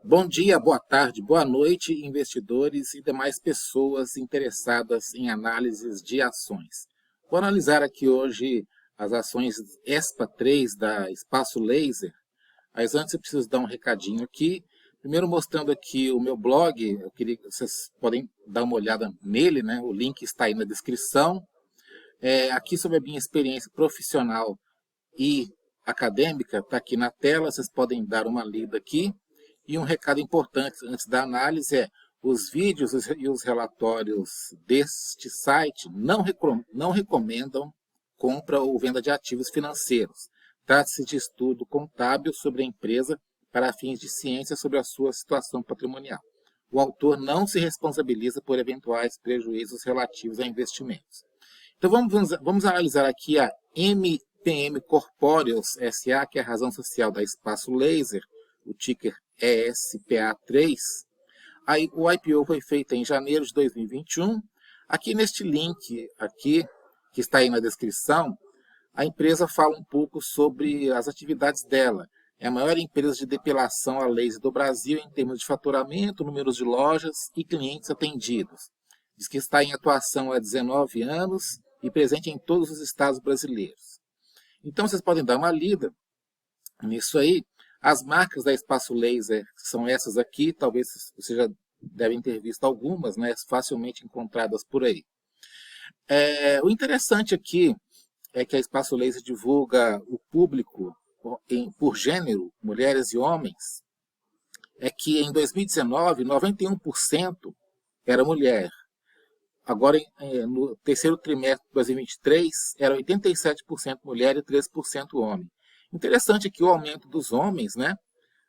Bom dia, boa tarde, boa noite, investidores e demais pessoas interessadas em análises de ações. Vou analisar aqui hoje as ações ESPA3 da Espaço Laser, mas antes eu preciso dar um recadinho aqui. Primeiro mostrando aqui o meu blog, eu queria que vocês podem dar uma olhada nele, né? O link está aí na descrição. Aqui sobre a minha experiência profissional e acadêmica, está aqui na tela, vocês podem dar uma lida aqui. E um recado importante antes da análise é: os vídeos e os relatórios deste site não recomendam compra ou venda de ativos financeiros. Trata-se de estudo contábil sobre a empresa para fins de ciência sobre a sua situação patrimonial. O autor não se responsabiliza por eventuais prejuízos relativos a investimentos. Então vamos analisar aqui a MPM Corporeals SA, que é a razão social da Espaço Laser, o ticker é ESPA3. Aí, o IPO foi feito em janeiro de 2021. Aqui neste link, aqui, que está aí na descrição, a empresa fala um pouco sobre as atividades dela. É a maior empresa de depilação a laser do Brasil em termos de faturamento, números de lojas e clientes atendidos. Diz que está em atuação há 19 anos e presente em todos os estados brasileiros. Então, vocês podem dar uma lida nisso aí. As marcas da Espaço Laser são essas aqui, talvez vocês já devem ter visto algumas, né, facilmente encontradas por aí. O interessante aqui é que a Espaço Laser divulga o público por gênero, mulheres e homens, é que em 2019, 91% era mulher. Agora, no terceiro trimestre de 2023, era 87% mulher e 13% homem. Interessante aqui o aumento dos homens, né?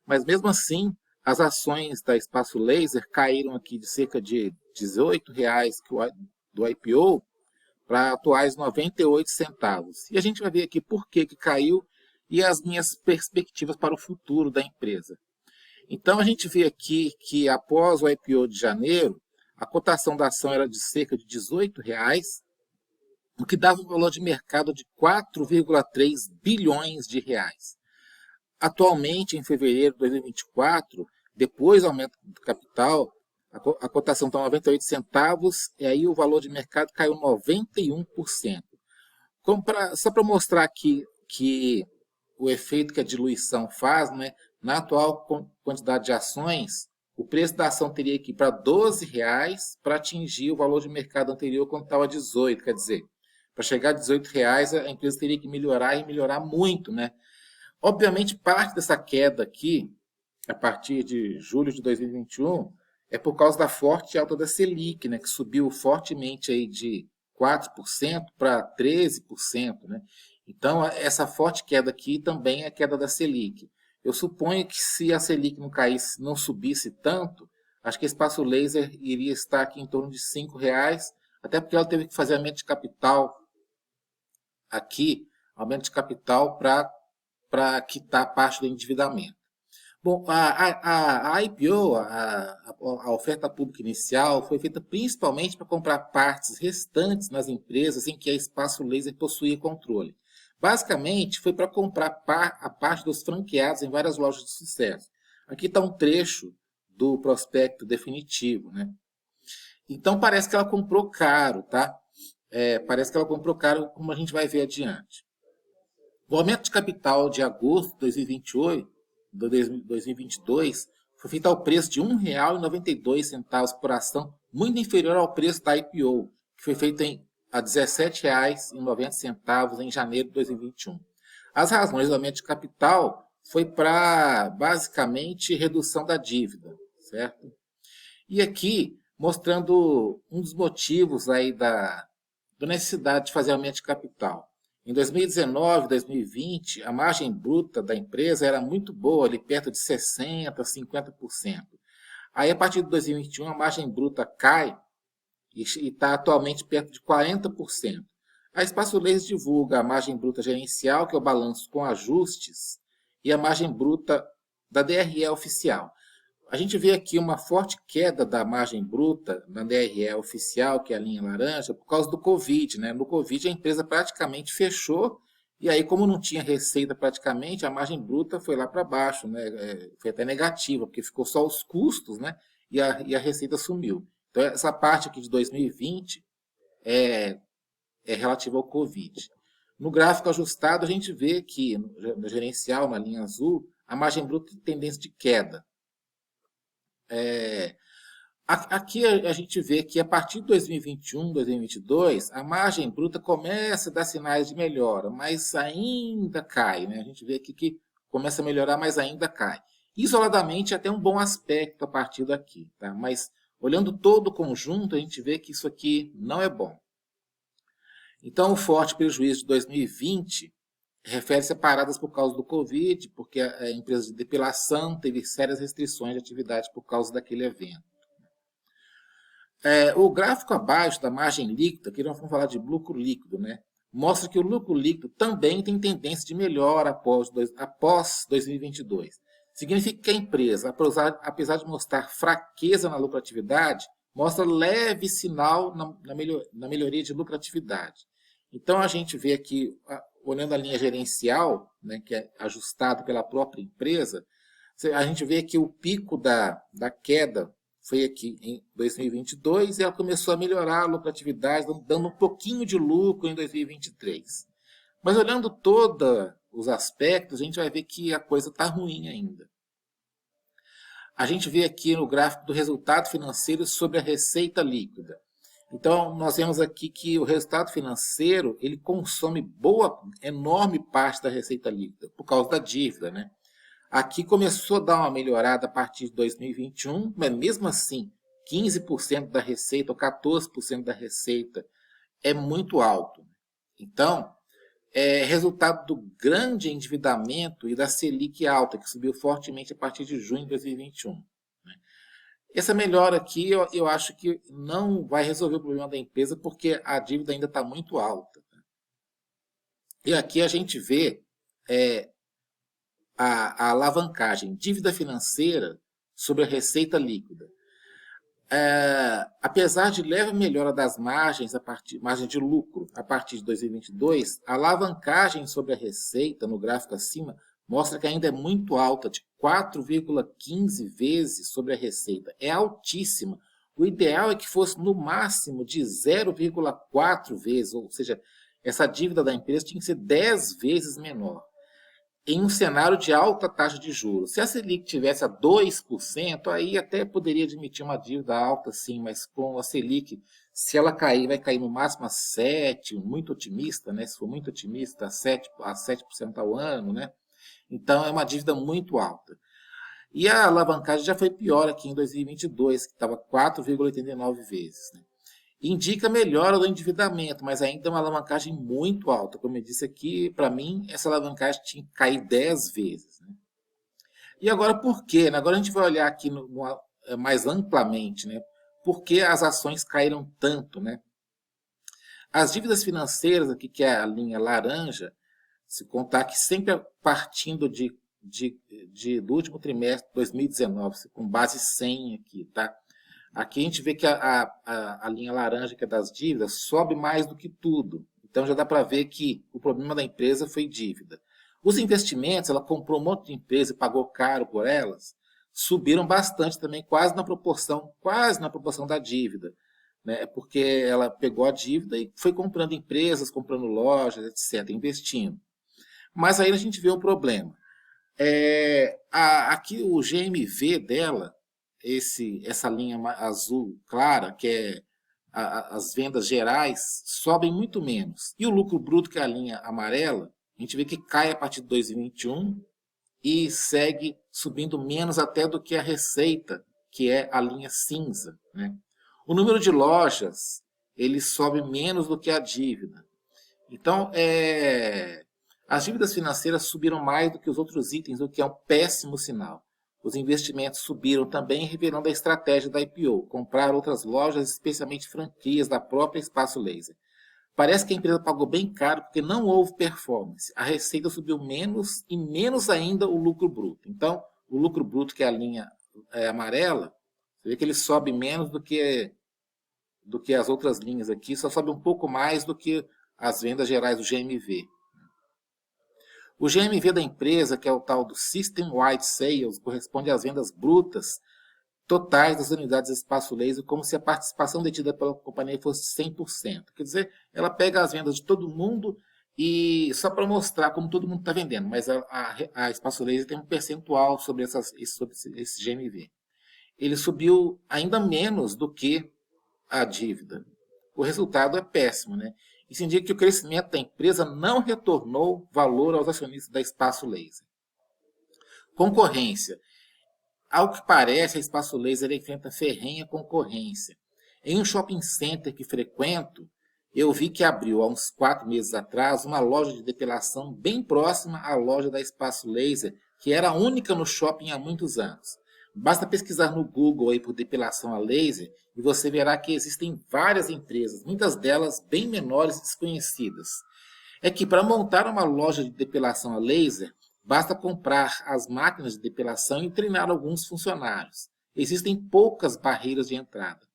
Mas mesmo assim, as ações da Espaço Laser caíram aqui de cerca de R$18 do IPO para atuais 98 centavos. E a gente vai ver aqui por que caiu e as minhas perspectivas para o futuro da empresa. Então a gente vê aqui que após o IPO de janeiro, a cotação da ação era de cerca de R$18, o que dava um valor de mercado de 4,3 bilhões de reais. Atualmente, em fevereiro de 2024, depois do aumento do capital, a cotação está 98 centavos e aí o valor de mercado caiu 91%. Só para mostrar aqui que o efeito que a diluição faz, né, na atual quantidade de ações, o preço da ação teria que ir para R$12 para atingir o valor de mercado anterior quando estava 18, quer dizer, para chegar a R$18, a empresa teria que melhorar e melhorar muito, né? Obviamente, parte dessa queda aqui, a partir de julho de 2021, é por causa da forte alta da Selic, né, que subiu fortemente aí de 4% para 13%. Né? Então, essa forte queda aqui também é a queda da Selic. Eu suponho que se a Selic não caísse, não subisse tanto, acho que a Espaço Laser iria estar aqui em torno de R$5, até porque ela teve que fazer aumento de capital aqui, aumento de capital para quitar parte do endividamento. Bom, a IPO, a oferta pública inicial, foi feita principalmente para comprar partes restantes nas empresas em que a Espaço Laser possuía controle. Basicamente, foi para comprar a parte dos franqueados em várias lojas de sucesso. Aqui está um trecho do prospecto definitivo, né? Então, parece que ela comprou caro, tá? Parece que ela comprou caro, como a gente vai ver adiante. O aumento de capital de agosto de 2022 foi feito ao preço de R$1,92 por ação, muito inferior ao preço da IPO, que foi feito a R$17,90 em janeiro de 2021. As razões do aumento de capital foi para, basicamente, redução da dívida, certo? E aqui, mostrando um dos motivos aí da necessidade de fazer aumento de capital. Em 2019, 2020, a margem bruta da empresa era muito boa, ali perto de 60%, 50%. Aí, a partir de 2021, a margem bruta cai e está atualmente perto de 40%. A Espaço Laser divulga a margem bruta gerencial, que é o balanço com ajustes, e a margem bruta da DRE oficial. A gente vê aqui uma forte queda da margem bruta na DRE oficial, que é a linha laranja, por causa do Covid, né? No Covid, a empresa praticamente fechou E aí, como não tinha receita praticamente, a margem bruta foi lá para baixo, né? Foi até negativa, porque ficou só os custos, né? E a receita sumiu. Então, essa parte aqui de 2020 é, é relativa ao Covid. No gráfico ajustado, a gente vê que no gerencial, na linha azul, a margem bruta tem tendência de queda. Aqui a gente vê que a partir de 2021, 2022, a margem bruta começa a dar sinais de melhora, mas ainda cai, né? A gente vê aqui que começa a melhorar, mas ainda cai. Isoladamente, é até um bom aspecto a partir daqui, tá? Mas olhando todo o conjunto, a gente vê que isso aqui não é bom. Então, o forte prejuízo de 2020 refere-se a paradas por causa do Covid, porque a empresa de depilação teve sérias restrições de atividade por causa daquele evento. O gráfico abaixo da margem líquida, aqui nós vamos falar de lucro líquido, né? Mostra que o lucro líquido também tem tendência de melhora após 2022. Significa que a empresa, apesar de mostrar fraqueza na lucratividade, mostra leve sinal na melhoria de lucratividade. Então, a gente vê aqui, olhando a linha gerencial, né, que é ajustada pela própria empresa, a gente vê que o pico da queda foi aqui em 2022 e ela começou a melhorar a lucratividade, dando um pouquinho de lucro em 2023. Mas olhando todos os aspectos, a gente vai ver que a coisa está ruim ainda. A gente vê aqui no gráfico do resultado financeiro sobre a receita líquida. Então, nós vemos aqui que o resultado financeiro ele consome enorme parte da receita líquida, por causa da dívida, né? Aqui começou a dar uma melhorada a partir de 2021, mas mesmo assim, 15% da receita ou 14% da receita é muito alto. Então, é resultado do grande endividamento e da Selic alta, que subiu fortemente a partir de junho de 2021. Essa melhora aqui, eu acho que não vai resolver o problema da empresa, porque a dívida ainda está muito alta. E aqui a gente vê a alavancagem, dívida financeira sobre a receita líquida. Apesar de leve melhora das margens, margem de lucro, a partir de 2022, a alavancagem sobre a receita, no gráfico acima, mostra que ainda é muito alta, de 4,15 vezes sobre a receita. É altíssima. O ideal é que fosse no máximo de 0,4 vezes, ou seja, essa dívida da empresa tinha que ser 10 vezes menor. Em um cenário de alta taxa de juros. Se a Selic tivesse a 2%, aí até poderia admitir uma dívida alta, sim, mas com a Selic, se ela cair, vai cair no máximo a 7%, muito otimista, né? Se for muito otimista, a 7% ao ano, né? Então, é uma dívida muito alta. E a alavancagem já foi pior aqui em 2022, que estava 4,89 vezes, né? Indica melhora do endividamento, mas ainda é uma alavancagem muito alta. Como eu disse aqui, para mim, essa alavancagem tinha que cair 10 vezes. Né? E agora, por quê? Agora a gente vai olhar aqui mais amplamente, né? Por que as ações caíram tanto, né? As dívidas financeiras, aqui que é a linha laranja, se contar que sempre partindo do último trimestre de 2019, com base 100 aqui, tá? Aqui a gente vê que a linha laranja, que é das dívidas, sobe mais do que tudo. Então já dá para ver que o problema da empresa foi dívida. Os investimentos, ela comprou um monte de empresa e pagou caro por elas, subiram bastante também, quase na proporção da dívida. Né? Porque ela pegou a dívida e foi comprando empresas, comprando lojas, etc., investindo. Mas aí a gente vê o problema. Aqui o GMV dela, essa linha azul clara, que é as vendas gerais, sobem muito menos. E o lucro bruto, que é a linha amarela, a gente vê que cai a partir de 2021 e segue subindo menos até do que a receita, que é a linha cinza. Né? O número de lojas, ele sobe menos do que a dívida. Então, as dívidas financeiras subiram mais do que os outros itens, o que é um péssimo sinal. Os investimentos subiram também, revelando a estratégia da IPO, comprar outras lojas, especialmente franquias da própria Espaço Laser. Parece que a empresa pagou bem caro porque não houve performance. A receita subiu menos e menos ainda o lucro bruto. Então, o lucro bruto, que é a linha amarela, você vê que ele sobe menos do que as outras linhas aqui, só sobe um pouco mais do que as vendas gerais do GMV. O GMV da empresa, que é o tal do System Wide Sales, corresponde às vendas brutas totais das unidades de espaço laser, como se a participação detida pela companhia fosse 100%. Quer dizer, ela pega as vendas de todo mundo e só para mostrar como todo mundo está vendendo, mas a Espaço Laser tem um percentual sobre esse GMV. Ele subiu ainda menos do que a dívida. O resultado é péssimo, né? Isso indica que o crescimento da empresa não retornou valor aos acionistas da Espaço Laser. Concorrência. Ao que parece, a Espaço Laser enfrenta ferrenha concorrência. Em um shopping center que frequento, eu vi que abriu há uns 4 meses atrás uma loja de depilação bem próxima à loja da Espaço Laser, que era a única no shopping há muitos anos. Basta pesquisar no Google aí por depilação a laser e você verá que existem várias empresas, muitas delas bem menores e desconhecidas. É que para montar uma loja de depilação a laser, basta comprar as máquinas de depilação e treinar alguns funcionários. Existem poucas barreiras de entrada.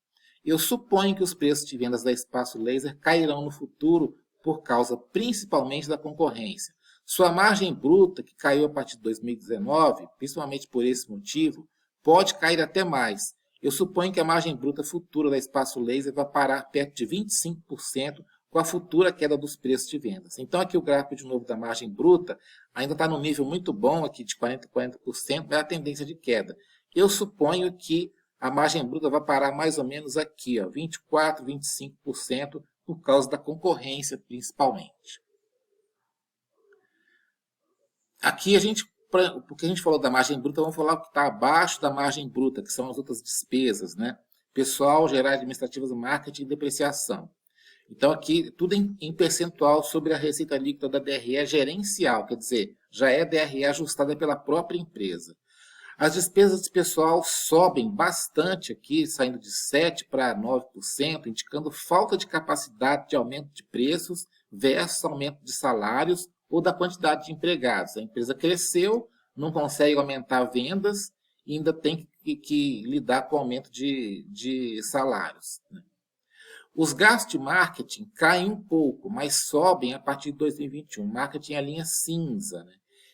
Eu suponho que os preços de vendas da Espaço Laser cairão no futuro por causa principalmente da concorrência. Sua margem bruta, que caiu a partir de 2019, principalmente por esse motivo, pode cair até mais. Eu suponho que a margem bruta futura da Espaço Laser vai parar perto de 25% com a futura queda dos preços de vendas. Então aqui o gráfico de novo da margem bruta ainda está num nível muito bom aqui de 40%, mas a tendência de queda. Eu suponho que a margem bruta vai parar mais ou menos aqui, ó, 24%, 25%, por causa da concorrência principalmente. Aqui porque a gente falou da margem bruta, vamos falar o que está abaixo da margem bruta, que são as outras despesas, né? Pessoal, gerais administrativas, marketing e depreciação. Então aqui tudo em percentual sobre a receita líquida da DRE gerencial, quer dizer, já é DRE ajustada pela própria empresa. As despesas de pessoal sobem bastante aqui, saindo de 7% para 9%, indicando falta de capacidade de aumento de preços versus aumento de salários ou da quantidade de empregados. A empresa cresceu, não consegue aumentar vendas e ainda tem que lidar com o aumento de salários. Os gastos de marketing caem um pouco, mas sobem a partir de 2021. Marketing é a linha cinza, né?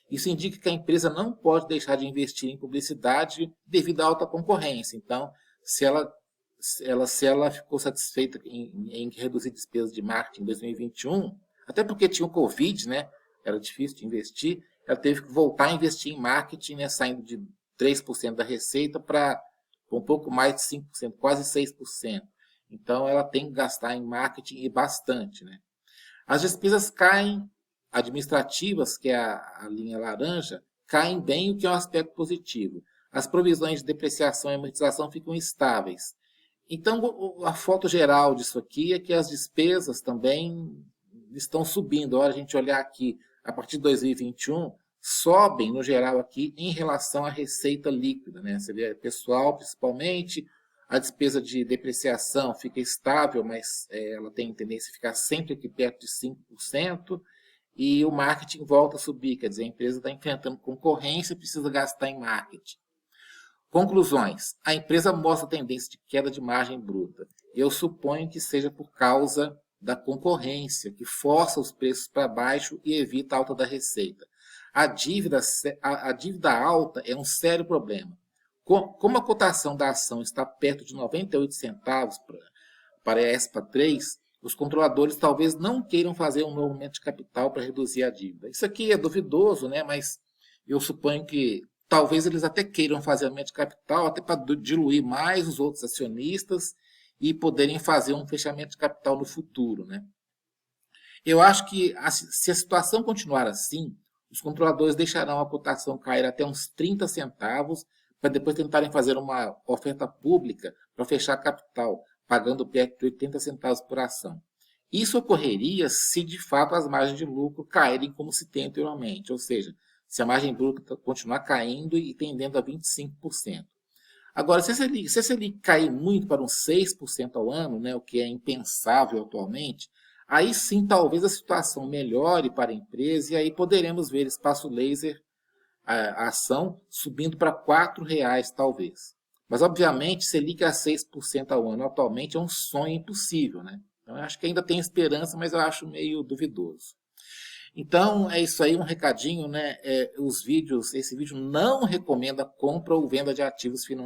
Isso indica que a empresa não pode deixar de investir em publicidade devido à alta concorrência. Então, se ela ficou satisfeita em reduzir despesas de marketing em 2021, até porque tinha o Covid, né? Era difícil de investir, ela teve que voltar a investir em marketing, né? Saindo de 3% da receita para um pouco mais de 5%, quase 6%. Então, ela tem que gastar em marketing e bastante, né? As despesas caem administrativas, que é a linha laranja, caem bem, o que é um aspecto positivo. As provisões de depreciação e amortização ficam estáveis. Então, a foto geral disso aqui é que as despesas também estão subindo. Olha, a gente olhar aqui, a partir de 2021, sobem, no geral, aqui, em relação à receita líquida, né? Você vê, pessoal, principalmente, a despesa de depreciação fica estável, mas ela tem tendência a ficar sempre aqui perto de 5%, e o marketing volta a subir, quer dizer, a empresa está enfrentando concorrência e precisa gastar em marketing. Conclusões. A empresa mostra tendência de queda de margem bruta. Eu suponho que seja por causa da concorrência, que força os preços para baixo e evita a alta da receita. A dívida alta é um sério problema. Como a cotação da ação está perto de 98 centavos para a ESPA 3, os controladores talvez não queiram fazer um novo aumento de capital para reduzir a dívida. Isso aqui é duvidoso, né? Mas eu suponho que talvez eles até queiram fazer aumento de capital, até para diluir mais os outros acionistas e poderem fazer um fechamento de capital no futuro, né? Eu acho que se a situação continuar assim, os controladores deixarão a cotação cair até uns 30 centavos para depois tentarem fazer uma oferta pública para fechar capital, pagando perto de 80 centavos por ação. Isso ocorreria se de fato as margens de lucro caírem como se tem anteriormente, ou seja, se a margem bruta continuar caindo e tendendo a 25%. Agora, se a Selic cair muito para uns 6% ao ano, né, o que é impensável atualmente, aí sim talvez a situação melhore para a empresa e aí poderemos ver Espaço Laser, a ação, subindo para R$ 4,00 talvez. Mas, obviamente, Selic a 6% ao ano atualmente é um sonho impossível, né? Então, eu acho que ainda tem esperança, mas eu acho meio duvidoso. Então, é isso aí, um recadinho, né? Esse vídeo não recomenda compra ou venda de ativos financeiros.